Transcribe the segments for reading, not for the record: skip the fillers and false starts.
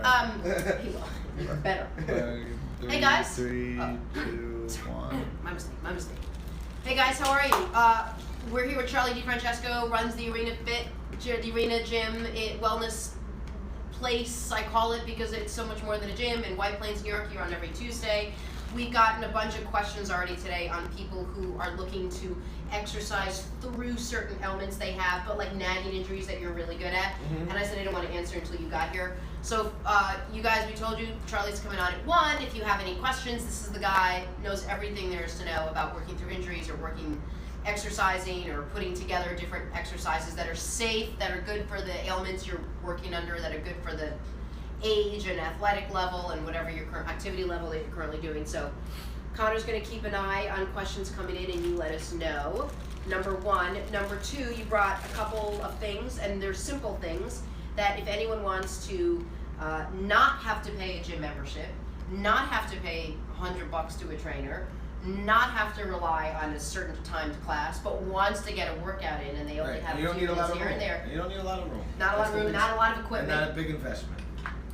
He will. You are better. Hey guys. 3, 2, 1. My mistake. Hey guys, how are you? We're here with Charlie DiFrancesco, runs the Arena the Arena Gym, wellness place, I call it, because it's so much more than a gym in White Plains, New York. You're on every Tuesday. We've gotten a bunch of questions already today on people who are looking to exercise through certain ailments they have, but like nagging injuries that you're really good at. And I said I didn't want to answer until you got here. So you guys, we told you Charlie's coming on at 1. If you have any questions, this is the guy, knows everything there is to know about working through injuries or exercising or putting together different exercises that are safe, that are good for the ailments you're working under, that are good for the age and athletic level and whatever your current activity level that you're currently doing. So Connor's going to keep an eye on questions coming in and you let us know. Number 1. Number 2, you brought a couple of things, and they're simple things that if anyone wants to not have to pay a gym membership, not have to pay $100 to a trainer, not have to rely on a certain timed class, but wants to get a workout in and they only have a few minutes here and there. You don't need a lot of room. Not a lot of room, not a lot of equipment. And not a big investment.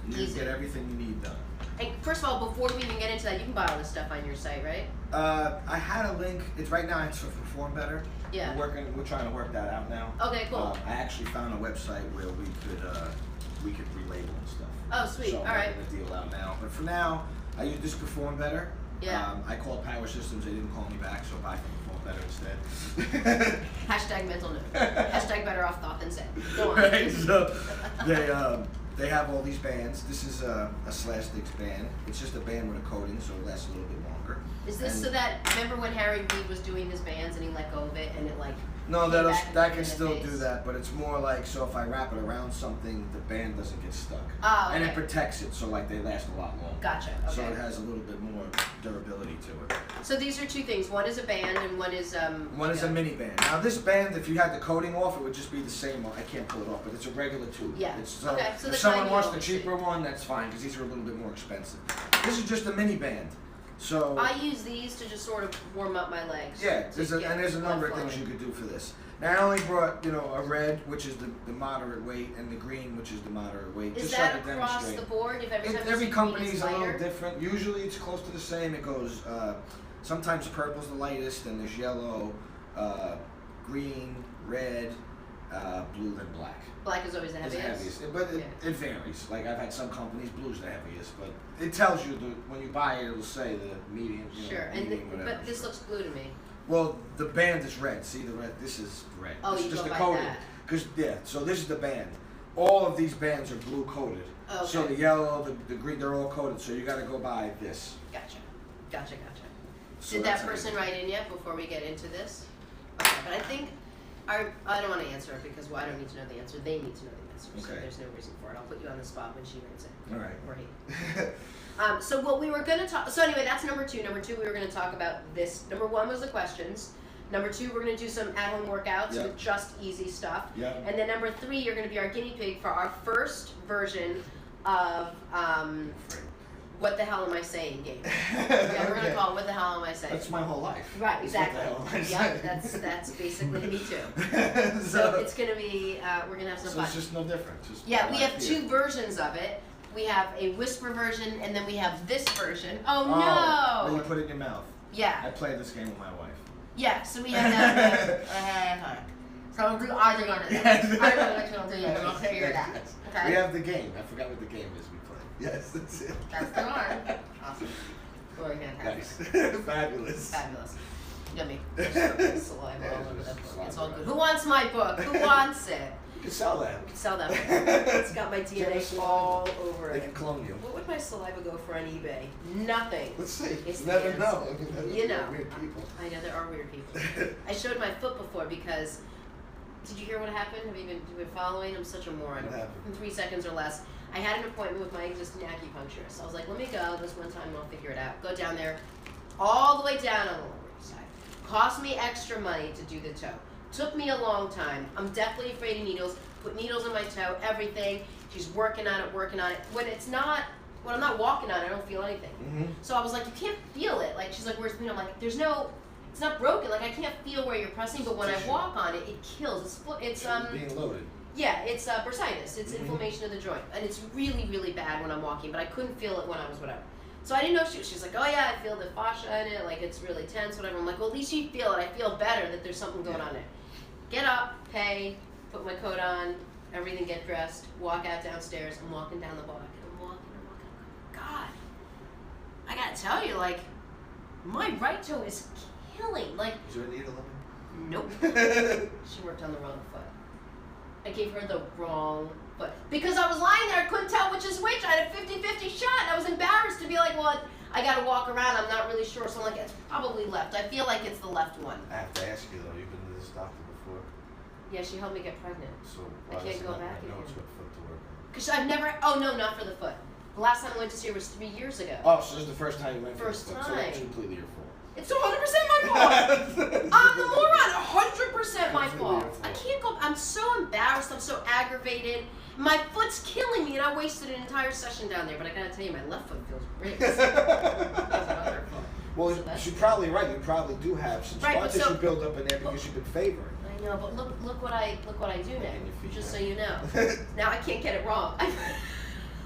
You Easy. get everything you need done. And first of all, before we even get into that, you can buy all this stuff on your site, right? I had a link. It's right now. It's for Perform Better. Yeah. We're trying to work that out now. Okay, cool. I actually found a website where we could relabel and stuff. Oh, sweet. So All I'm right. working the deal out now. But for now, I use this Perform Better. Yeah. I called Power Systems. They didn't call me back, so buy from Perform Better instead. Hashtag mental note. Hashtag better off thought than said. Go on. Right. So they have all these bands. This is a Slash Sticks band. It's just a band with a coating, so it lasts a little bit longer. Is this so that, remember when Harry Reid was doing his bands and he let go of it and it like... No, came back that in can the still face? do that, but it's more like, so if I wrap it around something, the band doesn't get stuck. Oh, okay. And it protects it, so like they last a lot longer. Gotcha, okay. So it has a little bit more durability to it. So these are 2 things. One is a band and one is... One is a mini band. Now this band, if you had the coating off, it would just be the same. I can't pull it off, but it's a regular tube. Yeah. Okay. So if the someone kind wants you the always see. cheaper one, that's fine, because these are a little bit more expensive. This is just a mini band. So I use these to just sort of warm up my legs. yeah, there's a number of things you could do for this. Now I only brought, a red, which is the moderate weight, and the green, which is the moderate weight. Is just that so I can across demonstrate. the board? If Every company's a little lighter? different. Usually it's close to the same. It goes, sometimes purple's the lightest, and there's yellow, green, red, blue, then black. Black is always the It's heaviest. the heaviest, but it varies. Like I've had some companies, blue's the heaviest, but it tells you when you buy it, it'll say the medium. Sure, medium, whatever. but this looks blue to me. Well, the band is red. See the red? This is red. Oh, this you is just go the by coating. that. Cause so this is the band. All of these bands are blue coated. Okay. So the yellow, the green, they're all coated. So you got to go by this. Gotcha. So Did that's that how person you- write in yet before we get into this? Okay, but I think I don't want to answer it because I don't need to know the answer. They need to know the answer. So Okay. there's no reason for it. I'll put you on the spot when she writes it. All right. Or he. So what we were going to talk. So anyway, that's number 2. Number 2, we were going to talk about this. Number 1 was the questions. Number 2, we're going to do some at-home workouts Yep. with just easy stuff. Yep. And then number 3, you're going to be our guinea pig for our first version of What the Hell Am I Saying game. Yeah, we're going to call it What the Hell Am I Saying? That's my whole life. Right, exactly. What the hell am I Yeah, saying? that's basically me too. So it's going to be, we're going to have some So fun. it's just no different. Just Yeah, we have life 2 here. versions of it. We have a whisper version, and then we have this version. Oh, Where you no! put it in your mouth. Yeah. I played this game with my wife. Yeah, so we have that. So we'll do either one of them. I don't know which one we'll do yet, but we'll figure it out. Yes. Okay. We have the game. I forgot what the game is we play. Yes, that's it. That's the one. Awesome. We're fantastic. Nice. Fabulous. Fabulous. Yummy. There's saliva all over that book. It's all good. Who wants my book? Who wants it? You can sell that. You can sell that book. It's got my DNA Jealous all over They it. can clone you. What would my saliva go for on eBay? Nothing. Let's see. It's You never the know. answer. I mean, You know. Weird people. I know there are weird people. I showed my foot before because, did you hear what happened? Have you been following? I'm such a moron. What happened? In 3 seconds or less. I had an appointment with my existing acupuncturist. I was like, let me go this one time and I'll figure it out. Go down there, all the way down on the lower side. Cost me extra money to do the toe. Took me a long time. I'm deathly afraid of needles. Put needles in my toe, everything. She's working on it. When I'm not walking on it, I don't feel anything. Mm-hmm. So I was like, you can't feel it. Like, she's like, where's the needle? I'm like, it's not broken. Like, I can't feel where you're pressing, but when I walk on it, it kills. It's being loaded. Yeah, it's bursitis. It's inflammation of the joint, and it's really, really bad when I'm walking. But I couldn't feel it when I was whatever. So I didn't know she's like, oh yeah, I feel the fascia in it, like it's really tense, whatever. I'm like, well, at least you feel it. I feel better that there's something going on there. Get up, pay, put my coat on, everything, get dressed, walk out downstairs. I'm walking down the block, and I'm walking. God, I gotta tell you, like, my right toe is killing. Like, is there a needle in nope. She worked on the wrong foot. I gave her the wrong foot. Because I was lying there, I couldn't tell which is which. I had a 50-50 shot, and I was embarrassed to be like, well, I gotta walk around, I'm not really sure. So I'm like, it's probably left. I feel like it's the left one. I have to ask you though, you've been to this doctor before? Yeah, she helped me get pregnant. So I can't go back again. What foot to work on? Because I've never, oh no, not for the foot. The last time I went to see her was 3 years ago. Oh, so this is the first time you went for First the foot, time. so that's completely your fault. It's 100% my fault. I'm the moron. 100% my fault. I can't go. I'm so embarrassed. I'm so aggravated. My foot's killing me, and I wasted an entire session down there. But I gotta tell you, my left foot feels great. Well, So you're probably right. You probably do have some Right, scar but tissue so- build up in there because you've been favoring. I know, but look what I do now. And your feet Just now. so you know. Now I can't get it wrong.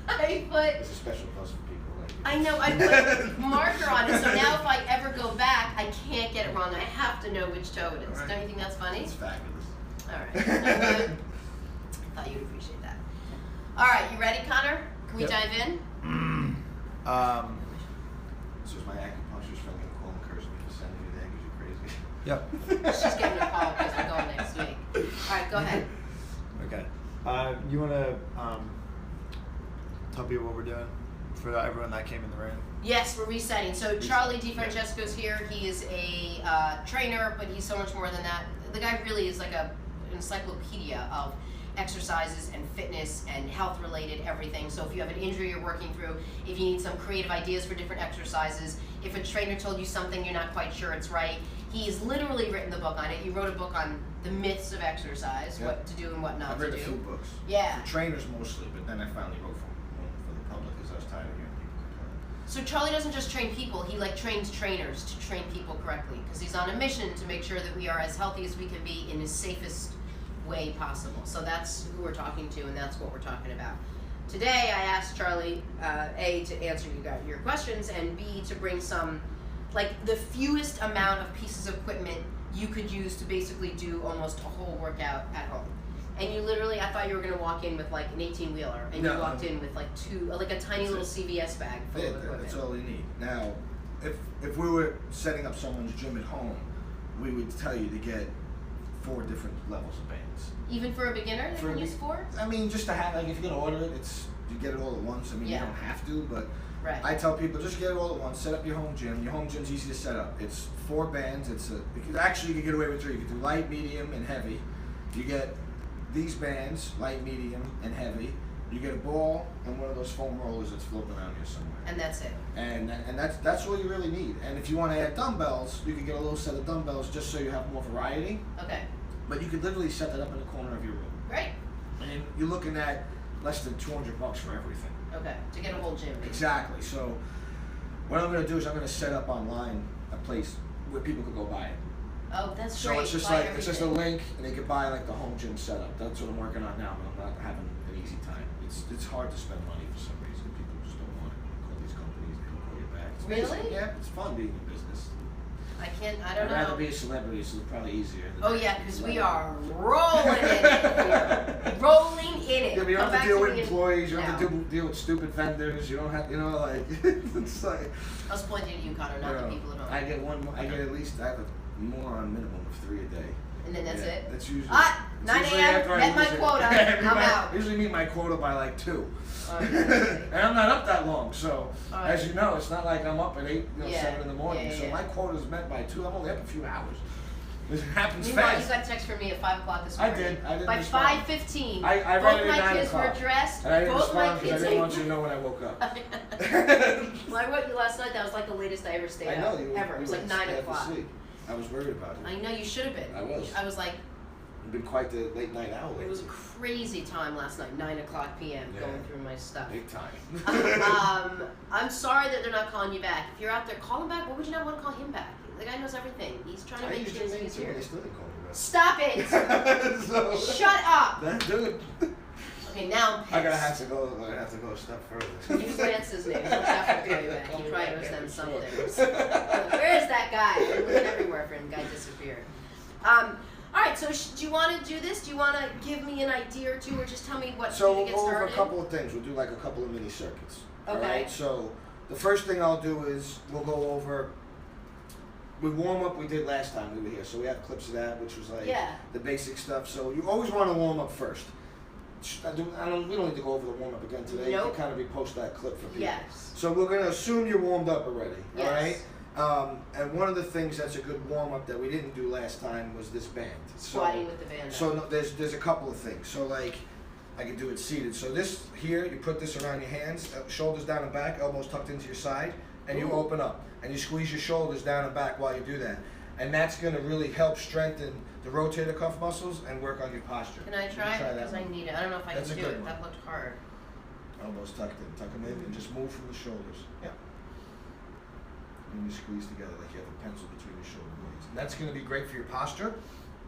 I put. It's a special plus for people like you. I know, I put marker on it, so now if I ever go back, I can't get it wrong. I have to know which toe it is. Right. Don't you think that's funny? It's fabulous. All right. You know what? I thought you'd appreciate that. All right, you ready, Connor? Can we Yep. dive in? This was my acupuncturist friend gonna call and curse me for sending me there because you're crazy. Yep. She's giving a call because we're going next week. All right, go ahead. Okay. You want to tell people what we're doing for everyone that came in the room? Yes, we're resetting. So Charlie DiFrancesco's here. He is a trainer, but he's so much more than that. The guy really is like an encyclopedia of exercises and fitness and health-related everything. So if you have an injury you're working through, if you need some creative ideas for different exercises, if a trainer told you something you're not quite sure it's right, he's literally written the book on it. You wrote a book on the myths of exercise, Yeah. what to do and what not I've to read do. a few books. Yeah. For trainers mostly, but then I finally wrote for the public because I was tired of hearing people complain. So Charlie doesn't just train people, he like trains trainers to train people correctly because he's on a mission to make sure that we are as healthy as we can be in the safest way possible. So that's who we're talking to and that's what we're talking about. Today I asked Charlie, A, to answer your questions, and B, to bring some, like the fewest amount of pieces of equipment you could use to basically do almost a whole workout at home. And you literally, I thought you were gonna walk in with like an 18-wheeler, and you No. walked in with like a tiny little CVS bag full of equipment. That's all you need. Now, if we were setting up someone's gym at home, we would tell you to get 4 different levels of bands. Even for a beginner, they For a can use be- 4? I mean, just to have, like, if you're gonna order it, you get it all at once. I mean, Yeah. you don't have to, but Right. I tell people just get it all at once. Set up your home gym. Your home gym's easy to set up. It's 4 bands. Actually, you can get away with 3. You can do light, medium, and heavy. You get these bands, light, medium, and heavy. You get a ball and one of those foam rollers that's floating around here somewhere. And that's it. And that's all you really need. And if you want to add dumbbells, you can get a little set of dumbbells just so you have more variety. Okay. But you could literally set that up in the corner of your room. Great. And you're looking at less than $200 for everything. Okay. To get a whole gym. Exactly. So what I'm going to do is I'm going to set up online a place where people could go buy it. Oh, that's So great. it's just Buy like it's just a everything. link, and they can buy like the home gym setup. That's what I'm working on now. But I'm not having an easy time. It's hard to spend money for some reason. People just don't want it. You call these companies, they don't call you back. It's Really? amazing. Yeah, it's fun being in business. I don't I'd rather know. be a celebrity, so it's probably easier. than Oh yeah, because we celebrity. are rolling in it here. Rolling in it. Yeah, but you don't Come have back to deal with me in- employees. You don't have now. to deal with stupid vendors. You don't have, like it's like. I was pointing at you, Connor, not the people at home. I get one. I get at least. I have a moron minimum of 3 a day. And then that's Yeah, it. That's usually. Ah, it's 9 usually a.m., after I met my usually- quota, I I'm out. usually meet my quota by like 2. Okay. And I'm not up that long, so Alright. as you know, it's not like I'm up at 8, Yeah. 7 in the morning. Yeah, So yeah. my quota's met by 2. I'm only up a few hours. It happens Meanwhile, you fast. got a text from me at 5 o'clock this I morning. did. I didn't By respond. 5:15, I read both it at my 9 kids o'clock. were dressed. And I didn't Both my respond because I kids. didn't want you to know when I woke up. Well, I wrote you last night. That was like the latest I ever stayed I up. know you. Ever. It was like 9 half o'clock. asleep. I was worried about it. I know you should have been. I was. I was like, You've been quite the late night owl lately. it was a crazy time last night, 9 o'clock p.m. Yeah. going through my stuff. Big time. I'm sorry that they're not calling you back. If you're out there, call him back. Why would you not want to call him back? The guy knows everything. He's trying to I make used sure your name he's too, here. but they still didn't call me Stop it! So, Shut up! do it. Okay, now I'm pissed. I'm gonna have to go a step further. Use Lance's name. He'll definitely call you back. He probably owes them something. Where is that guy? I'm looking everywhere for him. Guy disappeared. All right. So do you want to do this? Do you want to give me an idea or two, or just tell me what to do So to we'll get go over started? a couple of things. We'll do like a couple of mini circuits. Okay. All right. So the first thing I'll do is we'll go over. We warm up we did last time we were here, so we have clips of that, which was like the basic stuff. So you always want to warm up first. We don't need to go over the warm up again today. Nope. You can kind of repost that clip for people. Yes. So we're gonna assume you're warmed up already. Yes. All right. And one of the things that's a good warm up that we didn't do last time was this band. Squatting with the band. So no, there's a couple of things. So like I can do it seated. So this here, you put this around your hands, shoulders down and back, elbows tucked into your side, and you open up and you squeeze your shoulders down and back while you do that. And that's going to really help strengthen the rotator cuff muscles and work on your posture. Can I try it? Because I one. need it. I don't know if I That's can a do good it. one. That looked hard. Elbows tucked in, tuck them in, and just move from the shoulders. Yeah. And you squeeze together like you have a pencil between your shoulder blades. And that's going to be great for your posture.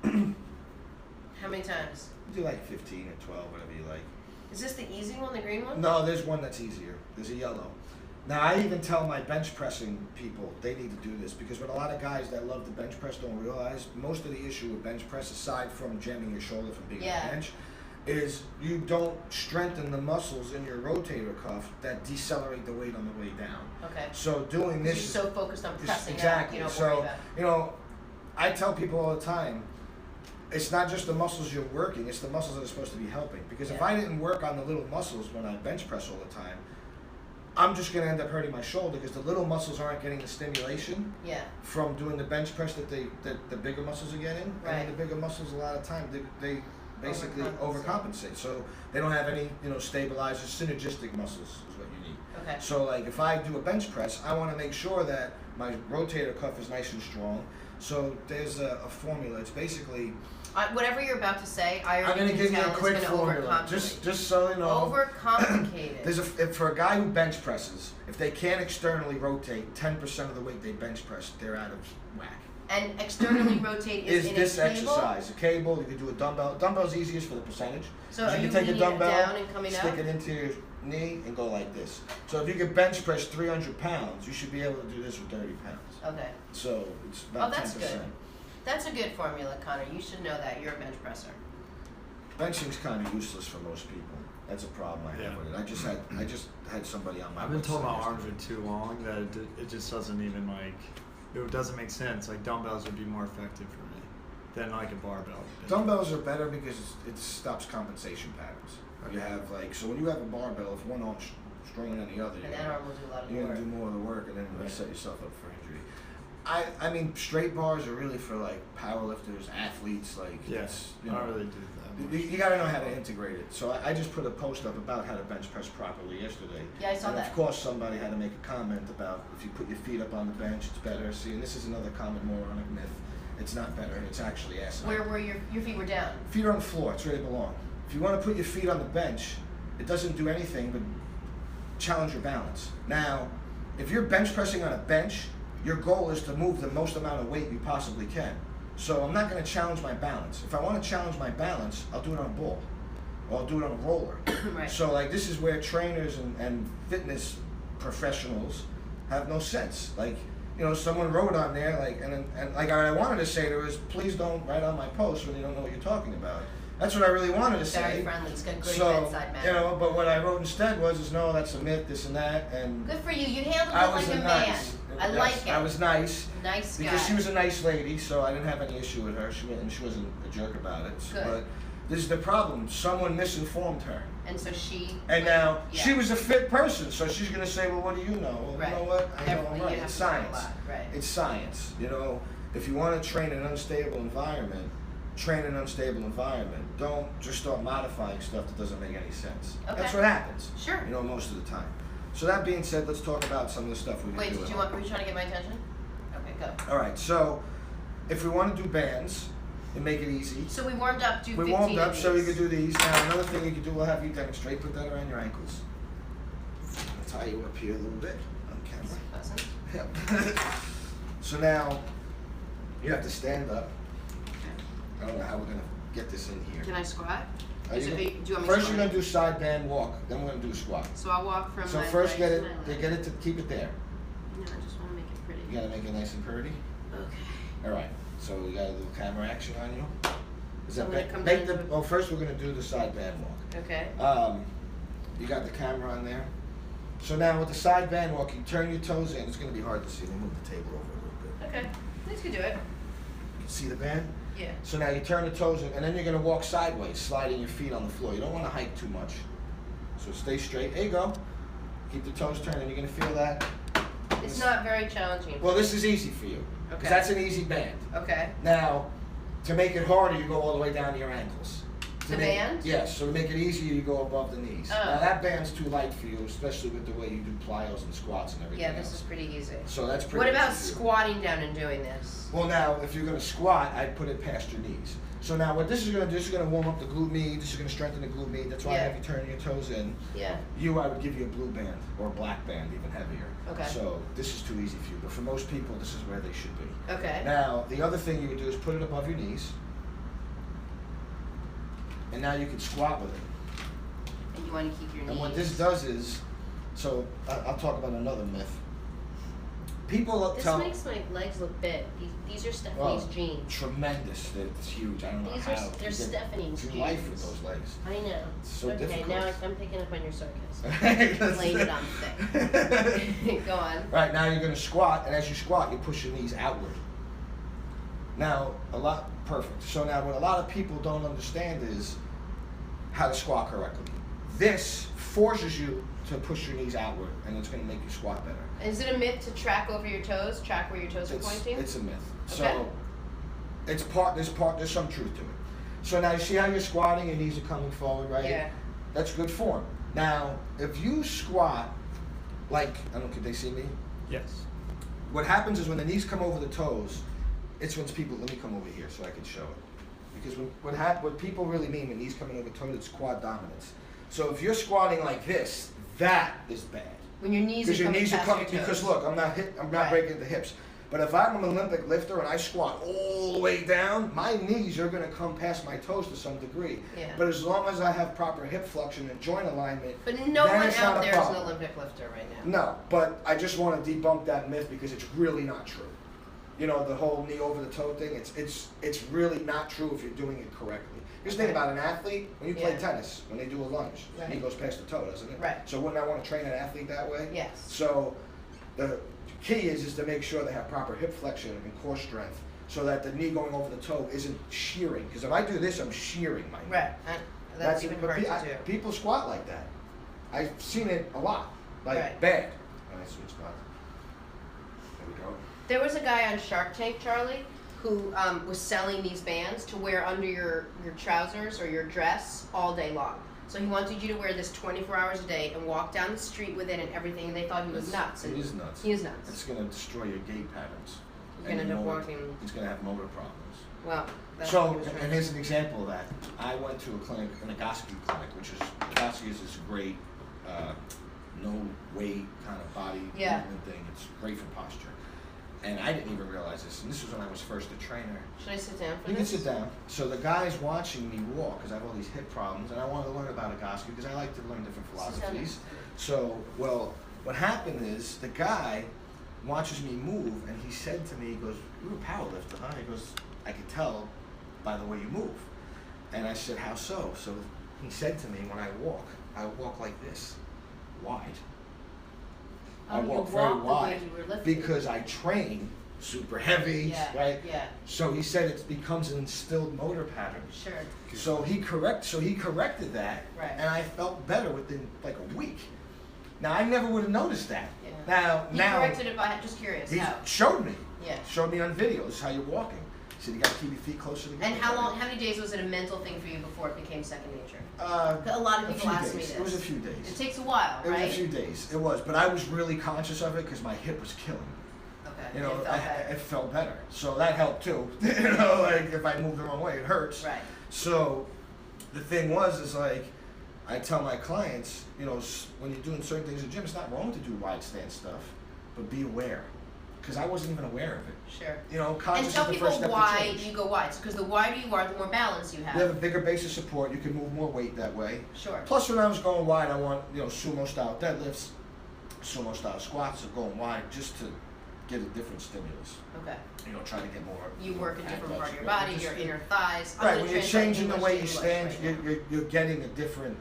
How many times? Do like 15 or 12, whatever you like. Is this the easy one, the green one? No, there's one that's easier. There's a yellow. Now, I even tell my bench pressing people they need to do this because what a lot of guys that love the bench press don't realize, most of the issue with bench press, aside from jamming your shoulder from being on the bench, is you don't strengthen the muscles in your rotator cuff that decelerate the weight on the way down. Okay. So doing this, you're so focused on pressing exactly. out, you don't worry about it. You know, I tell people all the time, it's not just the muscles you're working, it's the muscles that are supposed to be helping. Because if I didn't work on the little muscles when I bench press all the time, I'm just going to end up hurting my shoulder because the little muscles aren't getting the stimulation from doing the bench press that the bigger muscles are getting. Right. And the bigger muscles, a lot of time, they basically overcompensate. So they don't have any, stabilizers. Synergistic muscles is what you need. Okay. So like if I do a bench press, I want to make sure that my rotator cuff is nice and strong. So there's a formula. It's basically... whatever you're about to say, I'm going to give you a quick formula. Just so you know. Overcomplicated. For a guy who bench presses, if they can't externally rotate 10% of the weight they bench press, they're out of whack. And externally rotate is in this a cable? exercise. A cable, you can do a dumbbell. Dumbbell's easiest for the percentage. So you are can you take a leaning dumbbell, it down and coming stick up? it into your knee, and go like this. So if you can bench press 300 pounds, you should be able to do this with 30 pounds. Okay. So it's about 10%. That's good. That's a good formula, Connor. You should know that. You're a bench presser. Benching's kind of useless for most people. That's a problem I have with it. I just had somebody on my. I've been told my arms are too long that it just doesn't even it doesn't make sense. Like dumbbells would be more effective for me than like a barbell. Dumbbells are better because it stops compensation patterns. Okay. You have so when you have a barbell, if one arm's stronger than the other, and that arm will do a lot of the work. You're gonna do more of the work, and then you set yourself up for injury. I mean, straight bars are really for powerlifters, athletes. Yes, I don't really do that. You got to know how to integrate it. So I just put a post up about how to bench press properly yesterday. Yeah, I saw that. Of course, somebody had to make a comment about if you put your feet up on the bench, it's better. See, and this is another common moronic myth. It's not better. It's actually asinine. Where were your feet were down? Feet are on the floor. It's where they belong. If you want to put your feet on the bench, it doesn't do anything but challenge your balance. Now, if you're bench pressing on a bench, your goal is to move the most amount of weight you possibly can. So I'm not going to challenge my balance. If I want to challenge my balance, I'll do it on a ball, or I'll do it on a roller. Right. So this is where trainers and fitness professionals have no sense. Someone wrote on there and I wanted to say to her is please don't write on my post when you don't know what you're talking about. That's what I really wanted to say. Very friendly. It's got good bedside manner. But what I wrote instead was no, that's a myth, this and that, and good for you. You handled it like a man. I like it. I was nice. Nice guy. Because she was a nice lady, so I didn't have any issue with her. She wasn't a jerk about it. Good. But this is the problem. Someone misinformed her. And so she. And now she was a fit person, so she's gonna say, well, what do you know? Well, you know what? I know I'm right. It's science. Right. It's science. If you want to train in an unstable environment, train in an unstable environment. Don't just start modifying stuff that doesn't make any sense. Okay. That's what happens. Sure. Most of the time. So that being said, let's talk about some of the stuff we can do. Wait, were you trying to get my attention? Okay, go. All right. So if we want to do bands and make it easy. So we warmed up. Do 15 we warmed up, of so these. we could do these. Now another thing you could do, we'll have you demonstrate. Put that around your ankles. I'll tie you up here a little bit on camera. Yep. So now you have to stand up. I don't know how we're gonna get this in here. Can I squat? Do you want me to first, you're gonna do side band walk. Then we're gonna do a squat. So I'll walk from. So my first, right get to it. my left. Get it to keep it there. No, I just want to make it pretty. You gotta make it nice and pretty. Okay. All right. So we got a little camera action on you. Is So that I'm gonna come make down the? to- Well, first we're gonna do the side band walk. Okay. You got the camera on there. So now with the side band walk, you turn your toes in. It's gonna be hard to see. Let me move the table over a little bit. Okay. Let's do it. You can see the band? Yeah. So now you turn the toes in, and then you're gonna walk sideways, sliding your feet on the floor. You don't want to hike too much. So stay straight. There you go. Keep the toes turned, and you're gonna feel that. It's not very challenging. Well, this is easy for you. Okay. 'Cause that's an easy band. Okay. Now, to make it harder, you go all the way down to your ankles. The band? Yes. So to make it easier, you go above the knees. Oh. Now that band's too light for you, especially with the way you do plyos and squats and everything Yeah, this else. is pretty easy. So that's pretty. What about easy for you. squatting down and doing this? Well, now, if you're going to squat, I'd put it past your knees. So now what this is going to do, this is going to warm up the glute med, this is going to strengthen the glute med. That's why I Yeah. have you turn your toes in. Yeah. I would give you a blue band or a black band, even heavier. Okay. So this is too easy for you, but for most people, this is where they should be. Okay. Now, the other thing you would do is put it above your knees. And now you can squat with it. And you want to keep your knees. And what this does is, so I'll talk about another myth. People This tell makes my legs look big. These are Stephanie's jeans. Tremendous. It's huge. I don't know These how. are they're Stephanie's do jeans. life with those legs. I know. It's so okay, difficult. now I'm picking up on your sarcasm. Laying it on thick. Go on. Right, now you're going to squat, and as you squat, you push your knees outward. Now, perfect. So now what a lot of people don't understand is how to squat correctly. This forces you to push your knees outward, and it's going to make you squat better. Is it a myth to track over your toes? Track where your toes are pointing? It's a myth. Okay. So there's some truth to it. So now you see how you're squatting, your knees are coming forward, right? Yeah. That's good form. Now, if you squat like, I don't know, could they see me? Yes. What happens is when the knees come over the toes, it's when people, let me come over here so I can show it. Because what people really mean when knees coming over toes, it's quad dominance. So if you're squatting like this, that is bad. When your knees are coming past your toes. Because look, I'm not Right. breaking the hips. But if I'm an Olympic lifter and I squat all the way down, my knees are going to come past my toes to some degree. Yeah. But as long as I have proper hip flexion and joint alignment, But no then one it's not out a there is an problem. Olympic lifter right now. No, but I just want to debunk that myth because it's really not true. You know, the whole knee over the toe thing, it's really not true if you're doing it correctly. Just think about an athlete, when you play Yeah. tennis, when they do a lunge, Right. knee goes past the toe, doesn't it? Right. So wouldn't I want to train an athlete that way? Yes. So the key is to make sure they have proper hip flexion and core strength so that the knee going over the toe isn't shearing. Because if I do this, I'm shearing my knee. Right. That's even but hard to do. people squat like that. I've seen it a lot. Like Right. bad. All right, switch spot. There we go. There was a guy on Shark Tank, Charlie, who was selling these bands to wear under your trousers or your dress all day long. So he wanted you to wear this 24 hours a day and walk down the street with it and everything, and they thought he was nuts. It is nuts. He is nuts. It's going to destroy your gait patterns. You're gonna And end up motor- walking. It's going to have motor problems. Well, that's what he So, was trying and to here's do. an example of that. I went to a clinic, an Nagoski clinic, which is, Nagoski is this great, no weight kind of body Yeah. movement thing. It's great for posture. And I didn't even realize this. And this was when I was first a trainer. Should I sit down for You can this? sit down. So the guy's watching me walk because I have all these hip problems, and I wanted to learn about Nagoski because I like to learn different Sit down. philosophies. So, well, what happened is the guy watches me move, and he said to me, he goes, "You're a powerlifter, huh?" He goes, "I could tell by the way you move." And I said, "How so?" So he said to me, when I walk like this, wide. I Oh, you walk very walk the way wide you were lifting. because I train super heavy, Yeah, right? yeah. So he said it becomes an instilled motor pattern. Sure. So he corrected that, Right. and I felt better within like a week. Now I never would have noticed that. Yeah. He Now corrected it by, just curious, he how? showed me. Yeah. Showed me on videos how you're walking. He said you got to keep your feet closer together. And how many days was it a mental thing for you before it became second nature? A lot of A people few ask me days. this. It was a few days. It takes a while, It right? was a few days. It was, but I was really conscious of it because my hip was killing me. Okay. You know, it felt better. it felt better. So that helped too. You know, like if I move the wrong way, it hurts. Right. So the thing is like, I tell my clients, you know, when you're doing certain things in the gym, it's not wrong to do wide stance stuff, but be aware. because I wasn't even aware of it. Sure. You know, And conscious tell is the people first step to why change. you go wide. Because the wider you are, the more balance you have. You have a bigger base of support. You can move more weight that way. Sure. Plus, when I was going wide, I want, you know, sumo style deadlifts, sumo style squats, are going wide just to get a different stimulus. Okay. You know, try to get more. You work a ab different part of your abduction. body, Just- your inner thighs. I'm Right, gonna when you're translate changing the English way to you English stand, right now. you're getting a different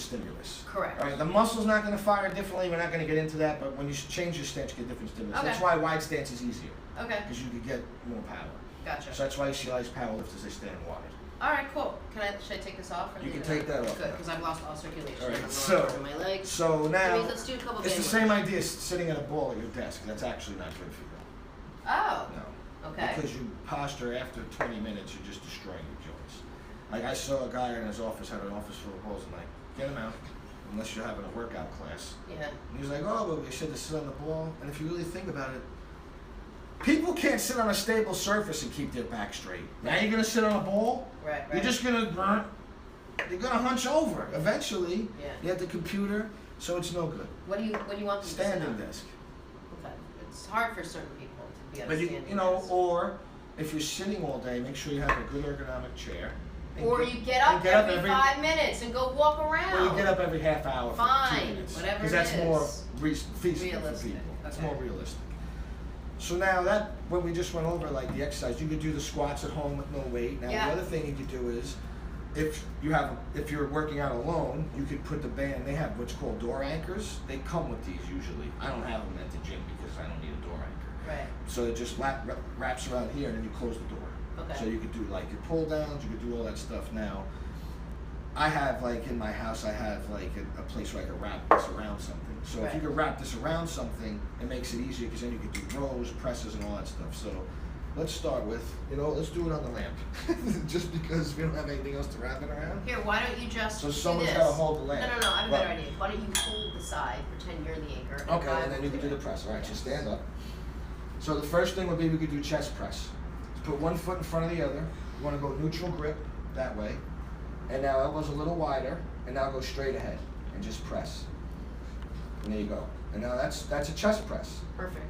stimulus. Correct. All right, the muscle's not going to fire differently. We're not going to get into that, but when you change your stance, you get different stimulus. Okay. That's why wide stance is easier, Okay. because you can get more power. Gotcha. So that's why you see all these powerlifters, they stand wide. All right, cool. Should I take this off? Or You leave can it take on? that off Good, now. because I've lost all circulation. All right, I'm so- going my legs. So now, Anyways, let's do a couple it's the band same moves. idea as sitting at a ball at your desk. That's actually not good for you. Oh. No. Okay. Because you posture after 20 minutes, you're just destroying your joints. Like I saw a guy in his office, had an office full of balls, and like, get him out, unless you're having a workout class. Yeah. And he was like, oh, but we should have sit on the ball. And if you really think about it, people can't sit on a stable surface and keep their back straight. Now you're gonna sit on a ball, Right. you're just gonna, you're gonna hunch over. Eventually, Yeah. you have the computer, so it's no good. What do you want them to sit Standing on? desk. Okay. It's hard for certain people to be on But a you standing know, desk. or if you're sitting all day, make sure you have a good ergonomic chair. And Or you get up and every 5 minutes and go walk around. Or you get up every half hour for Fine, 2 minutes. whatever Because it that's more is. feasible for Realistic, people. It's okay. more realistic. So now that, when we just went over like the exercise, you could do the squats at home with no weight. Now Yeah. the other thing you could do is, if you're working out alone, you could put the band, they have what's called door anchors. They come with these usually. I don't have them at the gym because I don't need a door anchor. Right. So it just wraps around here and then you close the door. Okay. So you could do like your pull downs, you could do all that stuff now. I have like in my house, I have like a place where I can wrap this around something. So if you Right. could wrap this around something, it makes it easier because then you could do rows, presses, and all that stuff. So let's start with, let's do it on the lamp. Just because we don't have anything else to wrap it around. Here, why don't you just So do someone's this? got to hold the lamp. No, I have a Right. better idea. Why don't you hold the side, pretend you're the anchor. Okay, I and then will you can do the it. press. All right, so Yes. stand up. So the first thing would be we could do chest press. Put one foot in front of the other. You want to go neutral grip that way. And now elbows a little wider, and now go straight ahead and just press. And there you go. And now that's a chest press, Perfect.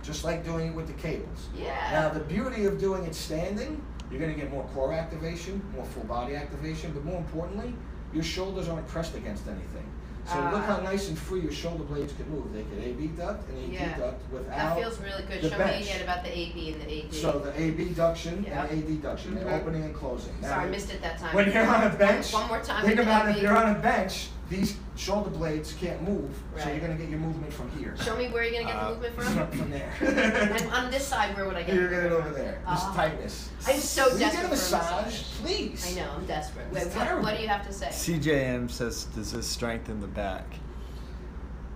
just like doing it with the cables. Yeah. Now the beauty of doing it standing, you're going to get more core activation, more full body activation, but more importantly, your shoulders aren't pressed against anything. So look how nice and free your shoulder blades can move. They can A-B duct and A-B Yeah. duct without That feels really good. the Show bench. me again about the AB and the AD. So the A-B duction Yep. and A-D duction, Mhm. they're opening and closing. Now, Sorry, I missed it that time. when you're on a bench, One more time. think with the about if AB. you're on a bench, these shoulder blades can't move, so Right. you're going to get your movement from here. Show me where you're going to get the movement from. From there. And on this side, where would I get You're the going to movement over there. from? This Ah. tightness. I'm so Will you desperate get a for massage, please? I know, I'm desperate. It's Wait, terrible. what do you have to say? CJM says, does this strengthen the back?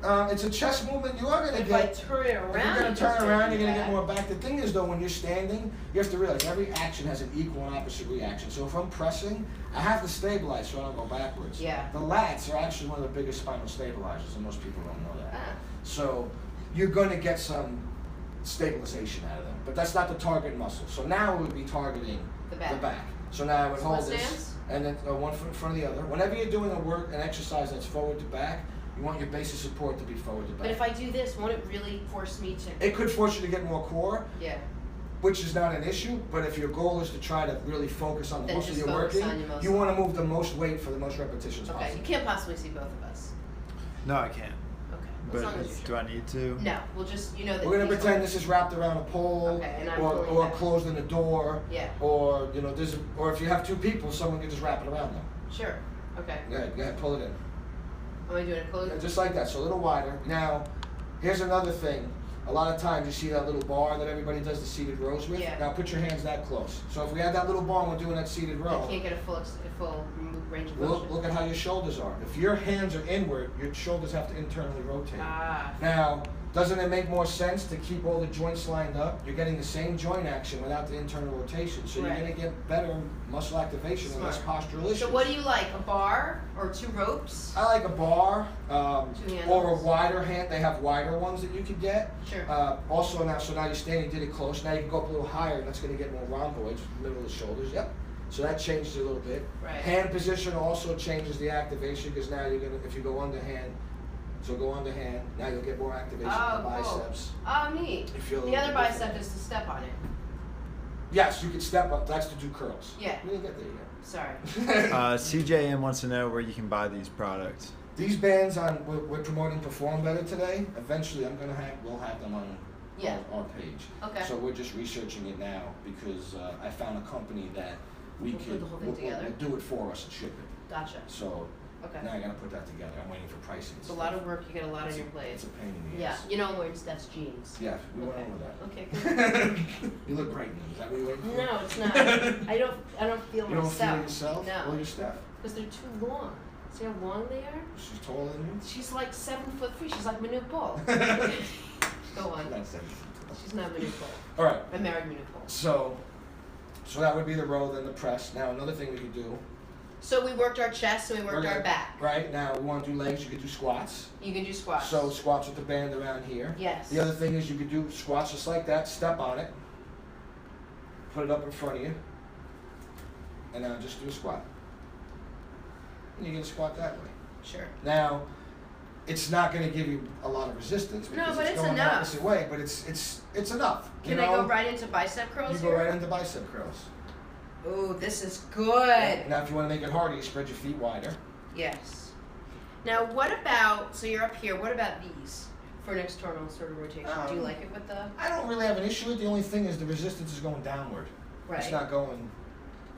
It's a chest movement. You are going to If I get. turn it around, If you're going it to turn goes around, to you're going to the get more back. The thing is, though, when you're standing, you have to realize every action has an equal and opposite reaction. So if I'm pressing, I have to stabilize so I don't go backwards. Yeah. The lats are actually one of the biggest spinal stabilizers, and most people don't know that. Ah. So you're going to get some stabilization out of them, but that's not the target muscle. So now we would be targeting The back. So now I would hold Split this, stance? and then one foot in front of the other. Whenever you're doing an exercise that's forward to back, you want your base of support to be forward to back. But if I do this, won't it really force me to? It could force you to get more core, Yeah. which is not an issue, but if your goal is to try to really focus on the Then muscle just you're focus working, on your muscle. you want to move the most weight for the most repetitions Okay, possible. you can't possibly see both of us. No, I can't. Okay, as But long as do I need to? No, we'll just, that. We're going to these pretend are- this is wrapped around a pole, Okay, and I'm or pulling back. closed in a door, Yeah. or or if you have two people, someone can just wrap it around them. Sure. Okay. Go ahead, pull it in. Am I doing it close? Yeah, just like that, so a little wider. Now, here's another thing. A lot of times you see that little bar that everybody does the seated rows with. Yeah. Now put your hands that close. So if we had that little bar and we're doing that seated I row, can't get a full range of motion. look at how your shoulders are. If your hands are inward, your shoulders have to internally rotate. Ah. Now, doesn't it make more sense to keep all the joints lined up? You're getting the same joint action without the internal rotation, so Right. you're going to get better muscle activation and less Smart. postural issues. So what do you like? A bar or 2 ropes? I like a bar, Two handles. or a wider hand. They have wider ones that you could get. Sure. Also now, so now you're standing, did it close. Now you can go up a little higher, and that's going to get more rhomboids, middle of the shoulders. Yep. So that changes a little bit. Right. Hand position also changes the activation because now you're gonna, if you go underhand, So go underhand. Now you'll get more activation Oh, of the cool. biceps. Oh, neat. You feel a The little other bit bicep different. is to step on it. Yes, you can step up. That's to do curls. Yeah. We didn't get there yet. Sorry. CJM wants to know where you can buy these products. These bands we're promoting Perform Better today. Eventually, we'll have them on Yeah. our page. Okay. So we're just researching it now because I found a company that we We'll put could the whole thing together? we'll do it for us and ship it. Gotcha. So Okay. now I gotta put that together. I'm waiting for pricing. It's a lot of work. You get a lot on your plate. It's a pain in the Yeah. ass. You know I'm wearing Steph's jeans. Yeah, we Okay. went over that. Okay. Good. You look great in them. Is that what you're waiting for? No, it's not. I don't feel You don't myself. feel yourself? No. Well, you're Steph. Because they're too long. See how long they are? She's taller than you? She's like 7'3". She's like Manute Bol. Go on. That's 7 She's not Manute Bol. All right. I married Manute Bol. So that would be the row, then the press. Now another thing we could do. So we worked our chest and we worked our back. Right now, we want to do legs. You could do squats. You can do squats. So squats with the band around here. Yes. The other thing is you could do squats just like that. Step on it. Put it up in front of you. And now just do a squat. And you can squat that way. Sure. Now, it's not going to give you a lot of resistance No, because but it's it's going the enough. opposite way. But it's enough. Can I go right into bicep curls You here? go right into bicep curls. Ooh, this is good. Now, if you want to make it harder, you spread your feet wider. Yes. Now, what about, so you're up here, what about these for an external sort of rotation? Do you like it with the? I don't really have an issue with it. The only thing is the resistance is going downward. Right. It's not going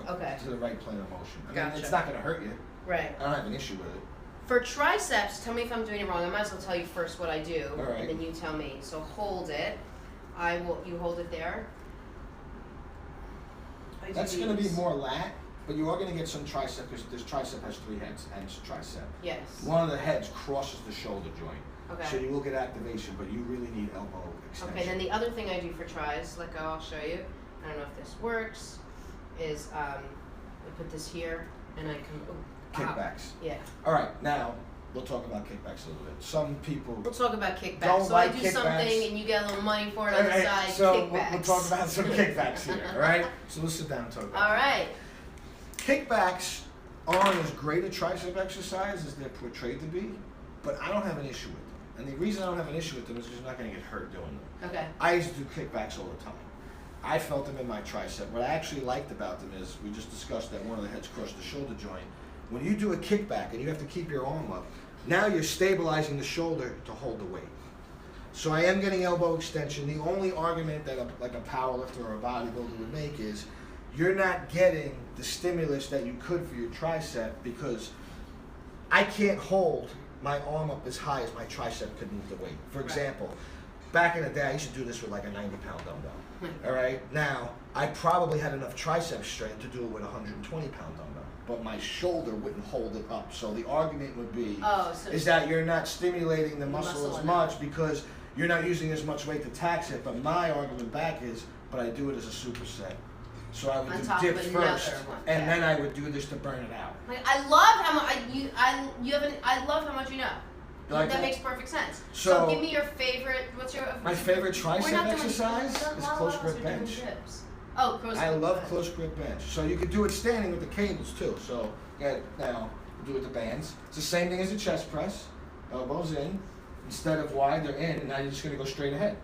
Okay. to the right plane of motion. I mean, Gotcha. it's not going to hurt you. Right. I don't have an issue with it. For triceps, tell me if I'm doing it wrong. I might as well tell you first what I do, All right. and then you tell me. So hold it. You hold it there. I do That's going to be these. more lat, but you are going to get some tricep because this tricep has 3 heads and it's tricep. Yes. One of the heads crosses the shoulder joint. Okay. So you will get activation, but you really need elbow extension. Okay, then the other thing I do for tries, like I'll show you, I don't know if this works, is I put this here and I come, Kickbacks. Yeah. All right, now we'll talk about kickbacks a little bit. Some people We'll talk about kickbacks. Don't So like I do kickbacks. something and you get a little money for it on the All right, side, so kickbacks. we'll talk about some kickbacks here, all right? So let's sit down and talk about All right. Kickbacks aren't as great a tricep exercise as they're portrayed to be, but I don't have an issue with them. And the reason I don't have an issue with them is because you're not going to get hurt doing them. Okay. I used to do kickbacks all the time. I felt them in my tricep. What I actually liked about them is, we just discussed that one of the heads crossed the shoulder joint. When you do a kickback and you have to keep your arm up, now you're stabilizing the shoulder to hold the weight. So I am getting elbow extension. The only argument that like a powerlifter or a bodybuilder would make is you're not getting the stimulus that you could for your tricep because I can't hold my arm up as high as my tricep could move the weight. For example, back in the day, I used to do this with like a 90-pound dumbbell. All right, now I probably had enough tricep strength to do it with a 120-pound dumbbell, but my shoulder wouldn't hold it up. So the argument would be is that you're not stimulating the muscle as much because you're not using as much weight to tax it. But my argument back is, but I do it as a superset. So I would On do top dips of another first, one, and yeah. then I would do this to burn it out. Like, I love how much I love how much you know. Like that that? makes perfect sense. So give me your favorite. What's your? My favorite We're tricep not doing- exercise not is all close of us grip are doing bench. dips. Oh, close I grip love bench. close grip bench. So you could do it standing with the cables too. So now do it with the bands. It's the same thing as a chest press. Elbows in. Instead of wide, they're in, and now you're just gonna go straight ahead.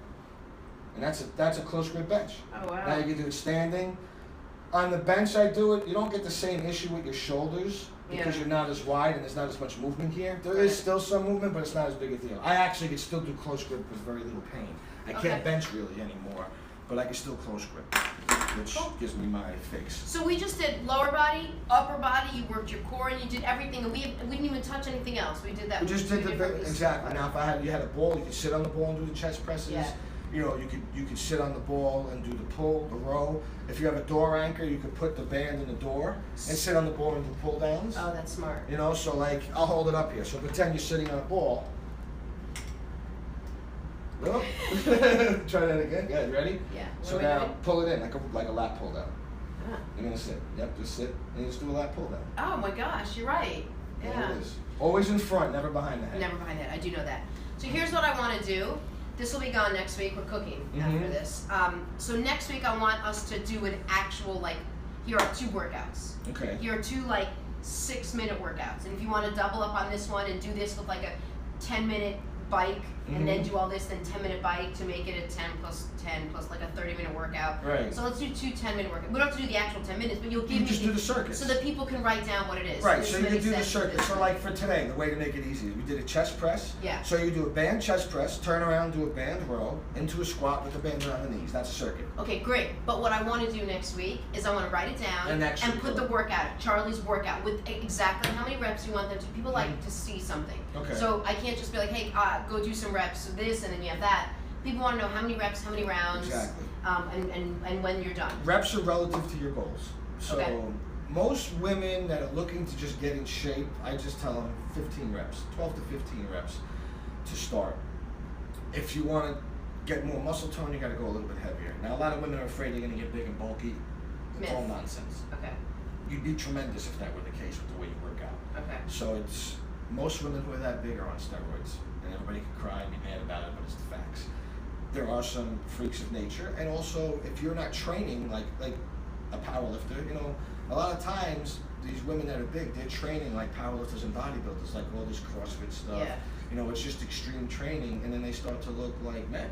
And that's a close grip bench. Oh wow. Now you can do it standing. On the bench I do it, you don't get the same issue with your shoulders because you're not as wide and there's not as much movement here. There is still some movement, but it's not as big a deal. I actually can still do close grip with very little pain. I can't bench really anymore, but I can still close grip, which gives me my fix. So we just did lower body, upper body. You worked your core, and you did everything. And we didn't even touch anything else. We did that. We just with did two the different pieces. exactly. Now, if you had a ball, you could sit on the ball and do the chest presses. Yeah. You know, you could sit on the ball and do the pull, the row. If you have a door anchor, you could put the band in the door and sit on the ball and do pull downs. Oh, that's smart. You know, so like I'll hold it up here. So pretend you're sitting on a ball. No? Try that again. Yeah, you ready? Yeah. What So are we now doing? pull it in like a lat pull down. Ah. You're gonna sit. Yep, just sit and just do a lat pull down. Oh my gosh, you're right. There Yeah. it is. Always in front, never behind the head. Never behind that. I do know that. So here's what I want to do. This will be gone next week. We're cooking after this. So next week I want us to do an actual here are 2 workouts. Okay. Here are 2 6-minute workouts. And if you want to double up on this one and do this with 10-minute bike and then do all this, then 10-minute bike to make it a 10 plus 10 plus like a 30-minute workout. Right. So let's do 2 10-minute workouts. We don't have to do the actual 10 minutes, but you'll give You me just do the circuits. so that people can write down what it is. Right, This so you many can do the sets, circuit. this So many. like for today, the way to make it easy is we did a chest press. Yeah. So you do a band chest press, turn around, do a band row, into a squat with the band around the knees. That's a circuit. Okay, great. But what I want to do next week is I want to write it down And actually put do the it. workout, Charlie's workout, with exactly how many reps you want them to. People like to see something. Okay. So I can't just be like, hey, go do some reps of this, and then you have that. People want to know how many reps, how many rounds, Exactly. and when you're done. Reps are relative to your goals. So Okay. most women that are looking to just get in shape, I just tell them 15 reps, 12 to 15 reps to start. If you want to get more muscle tone, you got to go a little bit heavier. Now, a lot of women are afraid they're going to get big and bulky. It's all Myth. nonsense. Okay. You'd be tremendous if that were the case with the way you work out. Okay. So it's most women who are that big are on steroids, and everybody can cry and be mad about it, but it's the facts. There are some freaks of nature, and also if you're not training like a powerlifter, you know, a lot of times these women that are big, they're training like powerlifters and bodybuilders, like all this CrossFit stuff. Yeah. You know, it's just extreme training, and then they start to look like men.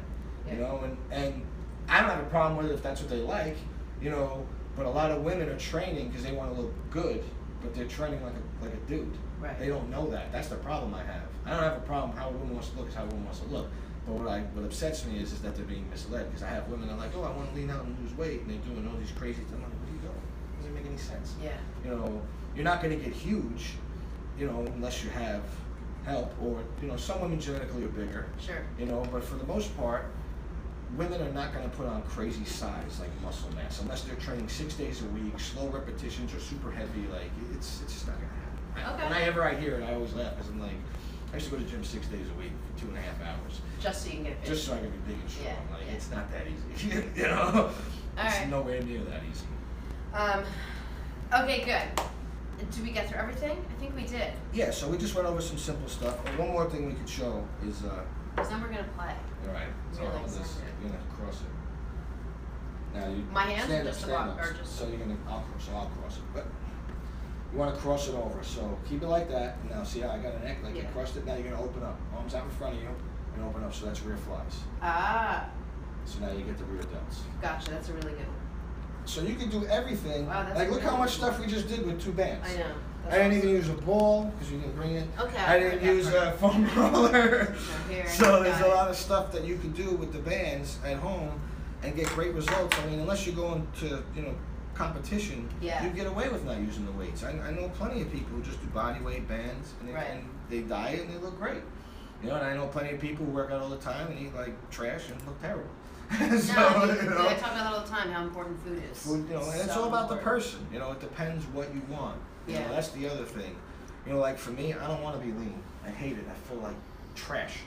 Yeah. You know, and I don't have a problem with it if that's what they like, you know. But a lot of women are training because they want to look good, but they're training like a dude. Right. They don't know that. That's the problem I have. I don't have a problem how a woman wants to look is how a woman wants to look. But what upsets me is that they're being misled, because I have women that are like, oh, I want to lean out and lose weight, and they're doing all these crazy things. I'm like, what are you doing? Doesn't make any sense. Yeah. You know, you're not going to get huge, you know, unless you have help, or, you know, some women genetically are bigger. Sure. You know, but for the most part, women are not going to put on crazy size like muscle mass unless they're training 6 days a week, slow repetitions, or super heavy. Like it's just not going to happen. Okay. Whenever I hear it, I always laugh because I'm like, I used to go to the gym 6 days a week for 2.5 hours. Just so you can get fit. Just so I can be big and strong. Yeah, Like yeah. it's not that easy. You know? It's right. nowhere near that easy. Okay, good. Did we get through everything? I think we did. Yeah, so we just went over some simple stuff. But one more thing we could show is Because then we're gonna play. all right. So Really all this, excited. you're gonna cross it. Now you My hands stand or up, just the stand walk- up. or just- So you're gonna I'll cross it. But you want to cross it over. So keep it like that. And now see how I got an neck like you Yeah. crossed it. Now you're gonna open up. Arms out in front of you and open up. So that's rear flies. Ah, So now you get the rear delts. gotcha. That's a really good one. So you can do everything. Wow, that's Like look how really much cool. stuff we just did with 2 bands. I know. I didn't even use a ball because you didn't bring it. Okay, I didn't okay, use perfect. a foam roller. No, here, So there's got a it. lot of stuff that you can do with the bands at home and get great results. I mean, unless you're going to, you know, competition, Yeah. you get away with not using the weights. I know plenty of people who just do body weight bands and Right. they diet and they look great. You know, and I know plenty of people who work out all the time and eat like trash and look terrible. No, I mean, you know, I talk about that all the time, how important food is. food, you know, and it's So all about the important. person. You know, it depends what you want. You Yeah. know, that's the other thing. You know, like for me, I don't want to be lean. I hate it. I feel like trash.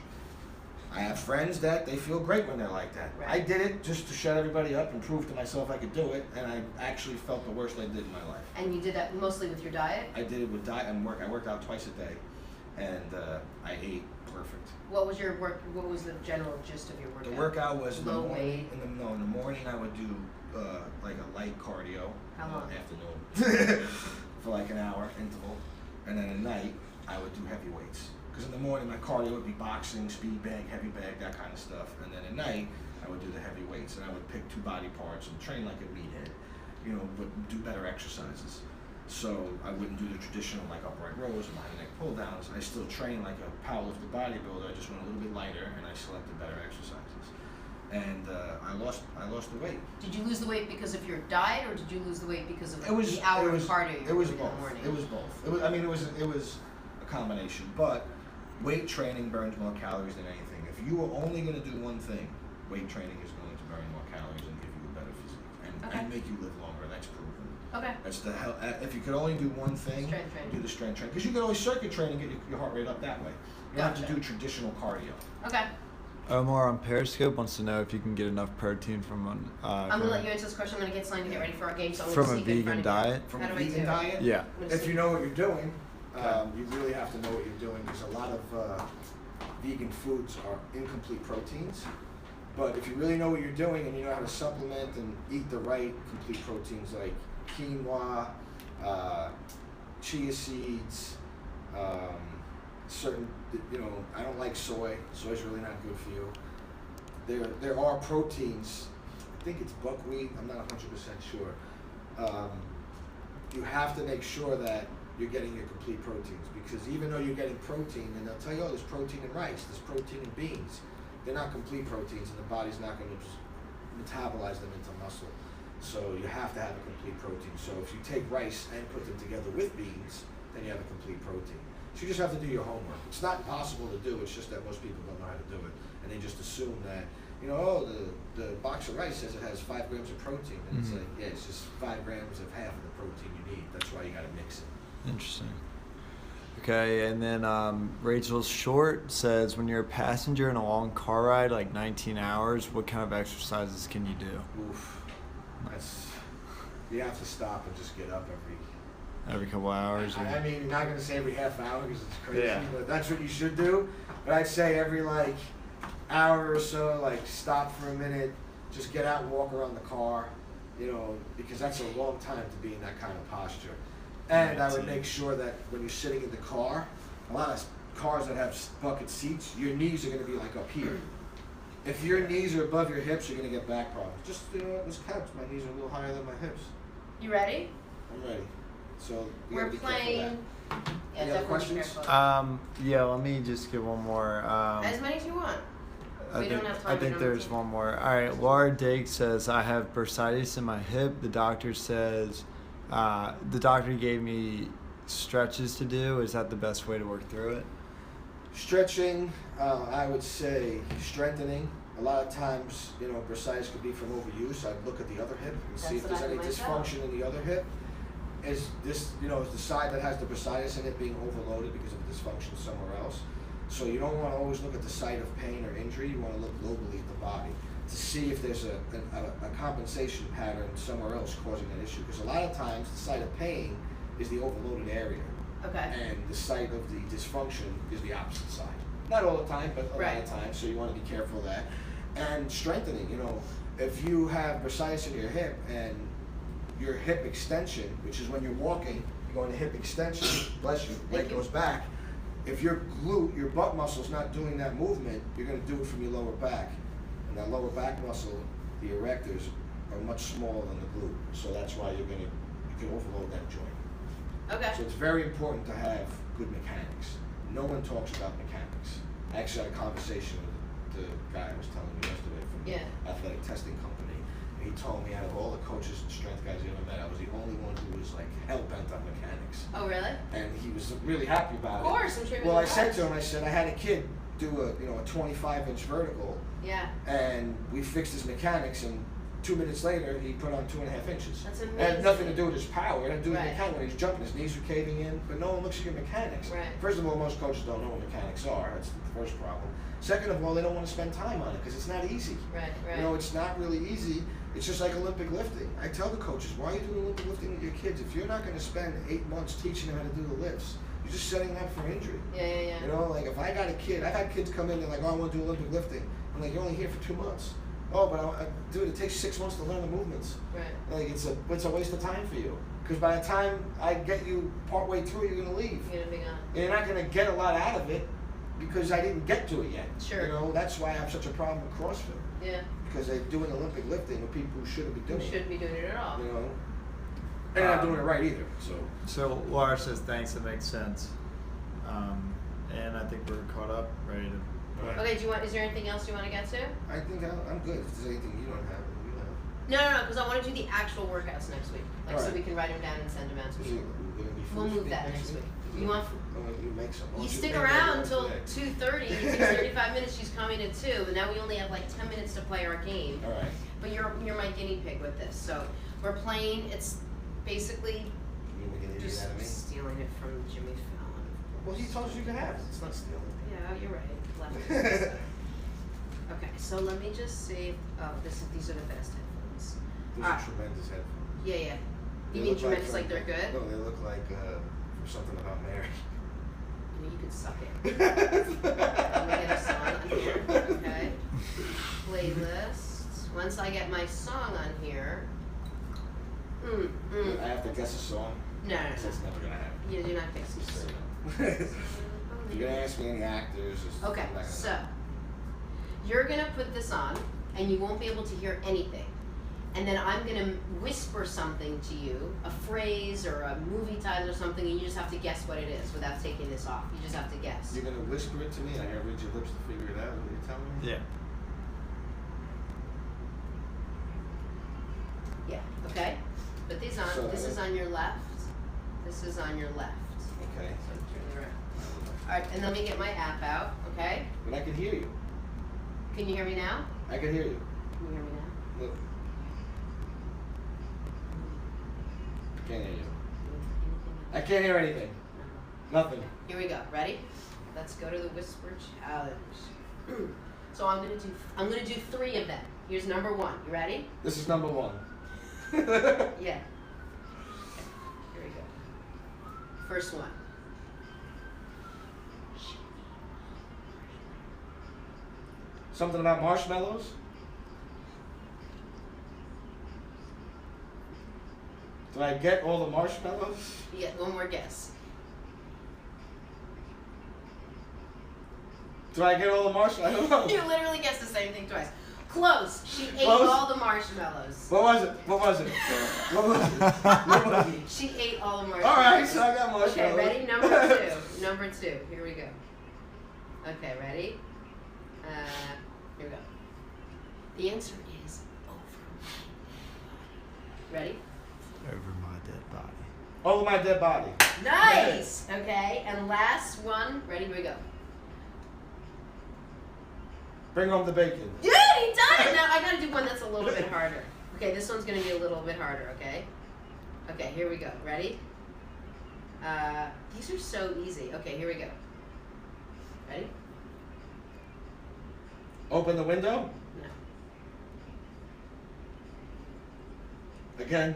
I have friends that they feel great when they're like that. Right. I did it just to shut everybody up and prove to myself I could do it, and I actually felt the worst I did in my life. And you did that mostly with your diet? I did it with diet and work. I worked out twice a day, and I ate perfect. What was your work? What was the general gist of your workout? The workout was in the Low morning. weight. In the morning I would do like a light cardio. How long? Afternoon for like an hour interval, and then at night I would do heavy weights. Because in the morning my cardio would be boxing, speed bag, heavy bag, that kind of stuff, and then at night I would do the heavy weights, and I would pick 2 body parts and train like a meathead, you know, but do better exercises. So I wouldn't do the traditional like upright rows and behind neck pull downs. I still train like a powerlifter bodybuilder. I just went a little bit lighter and I selected better exercises. And I lost the weight. Did you lose the weight because of your diet, or did you lose the weight because of It was the hour it was, of cardio you it were was doing in both. the morning? It was both. It was, I mean, it was a combination. But weight training burns more calories than anything. If you were only going to do one thing, weight training is going to burn more calories and give you a better physique and make you live longer. That's proven. Okay. That's the hell. If you could only do one thing, Strength training. do the strength training. Because you could always circuit train and get your heart rate up that way. You don't have Gotcha. to do traditional cardio. Okay. Omar on Periscope wants to know if you can get enough protein from I'm gonna let you answer this question. I'm gonna get Selena to get ready for our game. So I'm from gonna a sneak in front vegan of you. diet. From How a do I vegan do? diet, Yeah. I'm gonna if you sneak- know what you're doing, Okay. you really have to know what you're doing, because a lot of vegan foods are incomplete proteins. But if you really know what you're doing and you know how to supplement and eat the right complete proteins like quinoa, chia seeds, certain, I don't like soy. Soy's really not good for you. There are proteins. I think it's buckwheat. I'm not 100% sure. You have to make sure that you're getting your complete proteins, because even though you're getting protein, and they'll tell you, oh, there's protein in rice, there's protein in beans, they're not complete proteins, and the body's not going to metabolize them into muscle. So you have to have a complete protein. So if you take rice and put them together with beans, then you have a complete protein. So you just have to do your homework. It's not impossible to do, it's just that most people don't know how to do it. And they just assume that, the box of rice says it has 5 grams of protein. And it's like, yeah, it's just 5 grams of half of the protein you need. That's why you got to mix it. Interesting. Okay, and then Rachel Short says, when you're a passenger in a long car ride, like 19 hours, what kind of exercises can you do? Oof. You have to stop and just get up every couple hours. I mean, you're not going to say every half hour because it's crazy, Yeah. but that's what you should do. But I'd say every hour or so, stop for a minute, just get out and walk around the car, because that's a long time to be in that kind of posture. And I would make sure that when you're sitting in the car, a lot of cars that have bucket seats, your knees are going to be up here. If your knees are above your hips, you're going to get back problems. Just, this couch, my knees are a little higher than my hips. You ready? I'm ready. So we're playing. Yeah, any other questions? Yeah, let me just get one more. As many as you want. I think there's one more. All right, Laura Dake says, I have bursitis in my hip. The doctor says, the doctor gave me stretches to do. Is that the best way to work through it? Stretching, I would say strengthening. A lot of times, bursitis could be from overuse. I'd look at the other hip and see if there's any dysfunction in the other hip. Is this, is the side that has the bursitis in it being overloaded because of dysfunction somewhere else? So you don't want to always look at the site of pain or injury. You want to look globally at the body to see if there's a compensation pattern somewhere else causing that issue. Because a lot of times the site of pain is the overloaded area. Okay. And the site of the dysfunction is the opposite side. Not all the time, but a lot of times. So you want to be careful of that. And strengthening, if you have bursitis in your hip and your hip extension, which is when you're walking, you go into hip extension, bless you, leg goes back. If your glute, your butt muscle is not doing that movement, you're going to do it from your lower back. And that lower back muscle, the erectors, are much smaller than the glute. So that's why you can overload that joint. Okay. So it's very important to have good mechanics. No one talks about mechanics. I actually had a conversation with the guy I was telling you yesterday from the athletic testing company. And he told me out of all the coaches and strength guys he ever met, I was the only one who was hell-bent on mechanics. Oh, really? And he was really happy about it. Of course, I'm sure. Well, I said to him, I had a kid do a 25-inch vertical. Yeah. And we fixed his mechanics, and 2 minutes later, he put on 2.5 inches. That's amazing. It had nothing to do with his power. It had to do with the mechanics. When he's jumping, his knees are caving in, but no one looks at your mechanics. Right. First of all, most coaches don't know what mechanics are. That's the first problem. Second of all, they don't want to spend time on it because it's not easy. Right. It's not really easy. It's just like Olympic lifting. I tell the coaches, why are you doing Olympic lifting with your kids? If you're not going to spend 8 months teaching them how to do the lifts, you're just setting them up for injury. Yeah. If I got a kid, I've had kids come in and oh, I want to do Olympic lifting. I'm like, you're only here for 2 months. Oh, but dude, it takes 6 months to learn the movements. Right. It's a waste of time for you. Because by the time I get you partway through, you're going to leave. You're going to be gone. And you're not going to get a lot out of it because I didn't get to it yet. Sure. That's why I have such a problem with CrossFit. Yeah. Because they're doing Olympic lifting with people who shouldn't be doing it. Who shouldn't be doing it at all. And they're not doing it right either. So Laura says, thanks, it makes sense. And I think we're caught up, ready to... Okay, is there anything else you want to get to? I think I'm good. If there's anything you don't have, then you have. No, because I want to do the actual workouts next week. So we can write them down and send them out to people. We'll move that next week. You want? You make some. You stick around until 2:30. It takes 35 minutes. She's coming at 2, and now we only have 10 minutes to play our game. All right. But you're my guinea pig with this. So we're playing. It's basically just stealing it from Jimmy Fallon. Well, he told you could have it. It's not stealing. Yeah, you're right. Okay, so let me just save. Oh, these are the best headphones. These are tremendous headphones. Yeah. You mean tremendous like they're good? No, they look like from something about Mary. You could suck it. Let me get a song on here. Okay. Playlists. Once I get my song on here. I have to guess a song. No. That's never gonna happen. You do not guess a song. If you're gonna ask me any actors, just Okay, I'm not gonna so know. you're gonna put this on, and you won't be able to hear anything. And then I'm gonna whisper something to you, a phrase or a movie title or something, and you just have to guess what it is without taking this off. You just have to guess. You're gonna whisper it to me, and I gotta read your lips to figure it out. What are you telling me? Yeah. Yeah. Okay. Put these on. So, This is on your left. This is on your left. Okay. So turn it around. All right, and let me get my app out. Okay. But I can hear you. Can you hear me now? I can hear you. Can you hear me now? Look. Can't hear you. I can't hear anything. Nothing. Here we go. Ready? Let's go to the whisper challenge. So I'm gonna do 3 of them. Here's number 1. You ready? This is number 1. Yeah. Okay. Here we go. First one. Something about marshmallows? Do I get all the marshmallows? You get one more guess. Do I get all the marshmallows? You literally guessed the same thing twice. Close. She ate Close? all the marshmallows. What was it? What was it? What was it? What was it? She ate all the marshmallows. Alright, so I got marshmallows. Okay, ready? Number 2. Number 2. Here we go. Okay, ready? Here we go. The answer is over. Ready? Over my dead body. Over my dead body. Nice! Okay, and last one. Ready? Here we go. Bring home the bacon. Dude, he done it! Now I gotta do one that's a little bit harder. Okay, this one's gonna be a little bit harder, okay? Okay, here we go. Ready? These are so easy. Okay, here we go. Ready? Open the window. No. Again.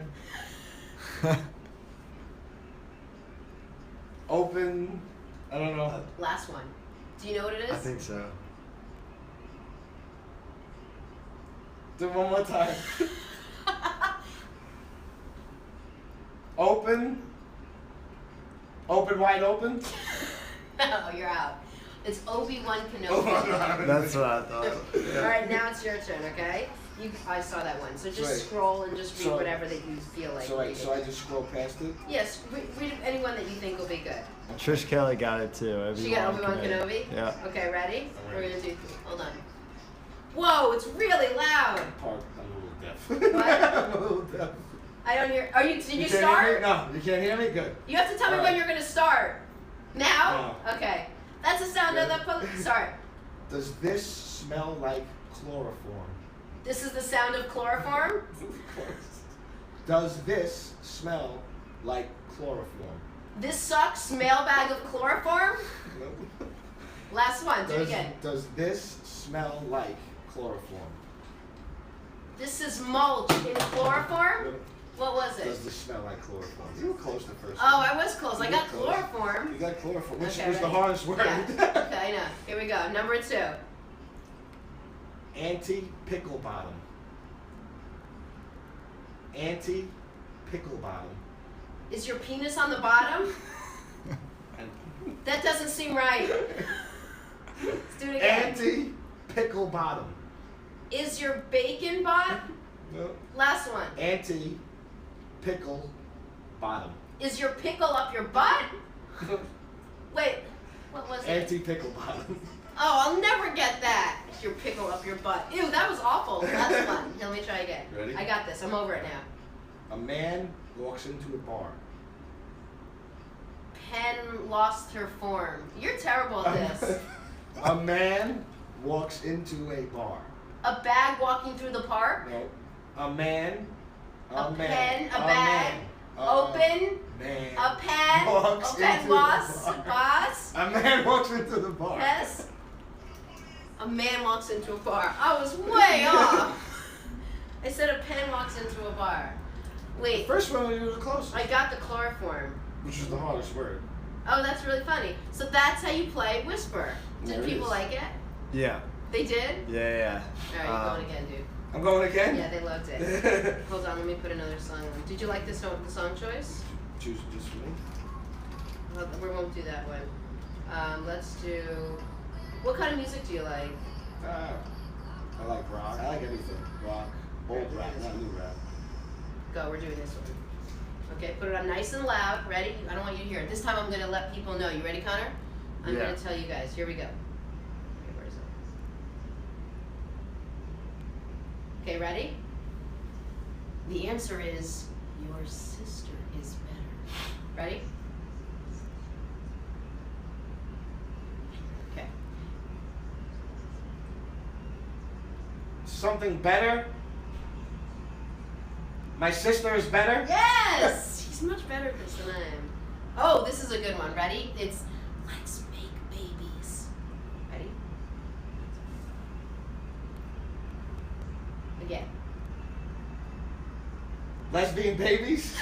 Open. I don't know. Last one. Do you know what it is? I think so. Do it one more time. Open. Open wide open. No, you're out. It's Obi-Wan Kenobi. Oh, That's what I thought. All right, now it's your turn, okay? I saw that one. So just Right. scroll and just read So- whatever that you feel like So I reading. just scroll past it. Yes, read anyone that you think will be good. Trish Kelly got it too. She got Obi-Wan Kenobi? Yeah. Okay, ready? All We're right. gonna do. Hold on. Whoa, it's really loud. Park. I'm a little deaf. What? I'm a little deaf. I don't hear. Are you? Did you can't hear start? me? No, you can't hear me. Good. You have to tell me All when right. you're gonna start. Now? Now. Okay. That's the sound of the. Sorry. Does this smell like chloroform? This is the sound of chloroform. Does this smell like chloroform? This sucks. Mailbag of chloroform. Nope. Last one. Do it again. Does this smell like chloroform? This is mulch in chloroform. What was Does it? this smell like chloroform? You were close the first Oh, one. I was close. I You got were close. chloroform. You got chloroform, which Okay, was the ready? hardest word. Yeah. Okay, I know. Here we go. Number 2. Anti-pickle bottom. Anti-pickle bottom. Is your penis on the bottom? That doesn't seem right. Let's do it again. Anti-pickle bottom. Is your bacon bot? No. Last one. Anti-pickle bottom. Is your pickle up your butt? Wait, what was it? Anti-pickle bottom. Oh, I'll never get that. Is your pickle up your butt? Ew, that was awful. That's one. Let me try again. Ready? I got this. I'm over it now. A man walks into a bar. Pen lost her form. You're terrible at this. A man walks into a bar. A bag walking through the park. No. A man. A man. pen, a bag, open, Man. a pen, walks a pen into boss, the bar. boss. A man walks into the bar. Yes. A man walks into a bar. I was way off. I said a pen walks into a bar. Wait, First one you were close. I got the chloroform. Which is the hardest word. Oh, that's really funny. So that's how you play Whisper. Did There it people is. like it? Yeah. They did? Yeah. Alright, you're going again, dude. I'm going again? Yeah, they loved it. Hold on, let me put another song on. Did you like the song choice? Choose just for me. Well, we won't do that one. Let's do. What kind of music do you like? I like rock. I like everything. Rock, old rap, not new rap. Go, we're doing this one. Okay, put it on nice and loud. Ready? I don't want you to hear it. This time I'm going to let people know. You ready, Connor? I'm going to tell you guys. Here we go. Okay, where is it? Okay, ready? The answer is your sister is better. Ready? Okay. Something better? My sister is better? Yes! He's much better at this than I am. Oh, this is a good one. Ready? It's let's make babies. Ready? Again. Lesbian babies?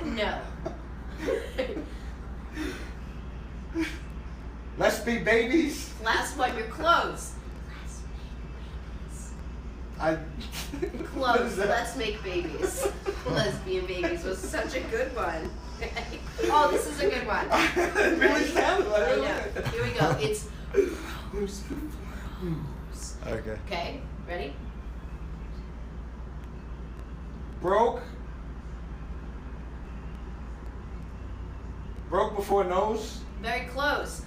No. Let's be babies? Last one, you're close. Close. Let's make babies. Lesbian babies was such a good one. Oh, this is a good one. It really sounded like it. I know. Here we go. It's rose before hose. Okay. Okay, ready? Broke before nose? Very close.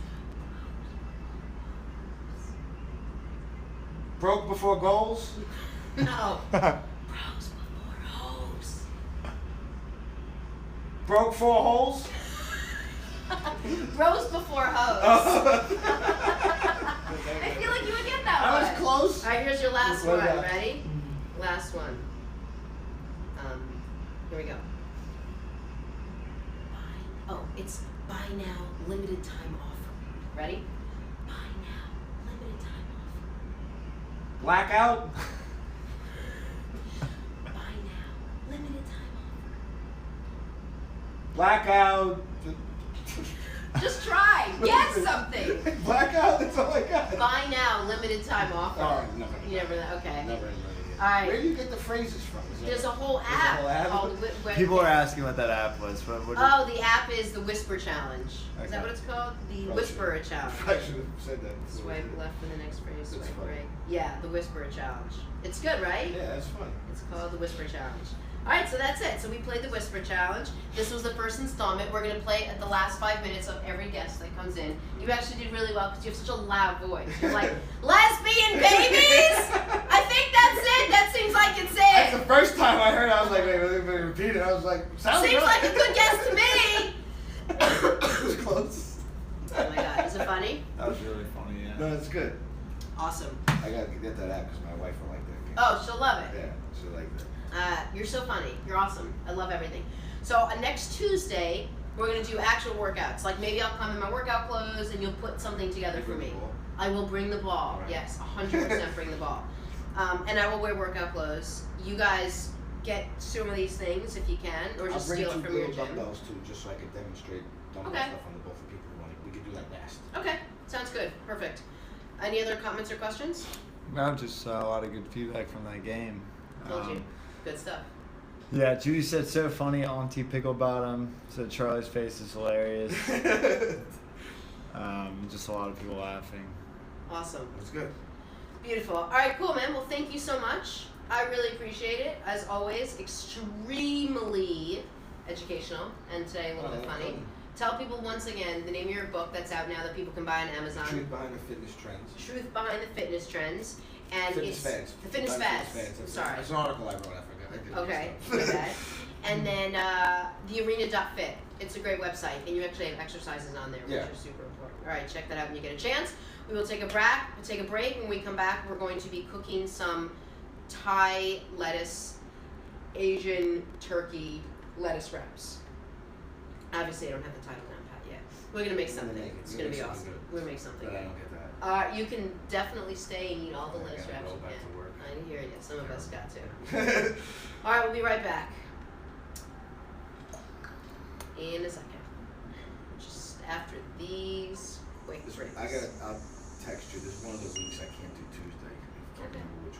Broke before goals? No. Rose before hose. Broke 4 holes? Rose before hose. I feel like you would get that one. I was close. All right, here's your last What one. about- Ready? Last one. Here we go. Oh, it's buy now, limited time offer. Ready? Buy now, limited time offer. Blackout? Buy now, limited time Blackout. offer. Just try. Get something. Blackout? That's all I got. Buy now, limited time offer. Oh, never. You never. Okay. Never in All right. Where do you get the phrases from? Is There's a that- whole a app whole app? called. People are asking what that app was. What Oh, the app is the Whisper Challenge. Is Okay. that what it's called? The Probably Whisperer Challenge. I should have said that. Swipe left for the next phrase, That's swipe funny. right. Yeah, the Whisperer Challenge. It's good, right? Yeah, that's fun. It's called the Whisper Challenge. Alright, so that's it. So we played the Whisper Challenge. This was the first installment. We're going to play at the last 5 minutes of every guest that comes in. You actually did really well because you have such a loud voice. You're like, lesbian babies? I think that's it. That seems like it's That's it. the first time I heard it, I was like, wait, let me repeat it. I was like, sounds Seems right. like a good guess to me. It was close. Oh my god, is it funny? That was really funny, yeah. No, it's good. Awesome. I gotta get that app because my wife will like that game. Oh, she'll love it. Yeah, she'll like that. You're so funny. You're awesome. I love everything. So next Tuesday, we're going to do actual workouts. Like maybe I'll come in my workout clothes and you'll put something together for me. I will bring the ball. Right. Yes, 100% bring the ball. And I will wear workout clothes. You guys get some of these things if you can, or I'll just bring steal 2 it from your little gym. dumbbells too, just so I can demonstrate dumbbell Okay. stuff on the both of people who want it. We could do that last. Okay, sounds good. Perfect. Any other comments or questions? No, just a lot of good feedback from that game. Told you. Good stuff. Yeah, Judy said so funny. Auntie Picklebottom said Charlie's face is hilarious. Just a lot of people laughing. Awesome. That's good. Beautiful. All right, cool, man. Well, thank you so much. I really appreciate it. As always, extremely educational and today a little bit funny. Tell people once again the name of your book that's out now that people can buy on Amazon. Truth behind the fitness trends. Truth Behind the Fitness Trends. And Fitness it's fads. the Fitness Behind Fads. That's Sorry. It's an article I wrote. I forgot. I did Okay, stuff. my bad. And then the arena.fit. It's a great website, and you actually have exercises on there, which Yeah. are super important. All right, check that out when you get a chance. We will take a break. When we come back, we're going to be cooking some Thai lettuce, Asian turkey lettuce wraps. Obviously, I don't have the title down pat yet. We're gonna make something. It's gonna be awesome. We're gonna make something. But I don't get that. You can definitely stay and eat all the I lettuce gotta wraps go you back can. to work. I hear you. Some of us got to. All right, we'll be right back in a second. Just after these quick breaks. I'll text you. There's one of the weeks I can't do Tuesday. I can't remember which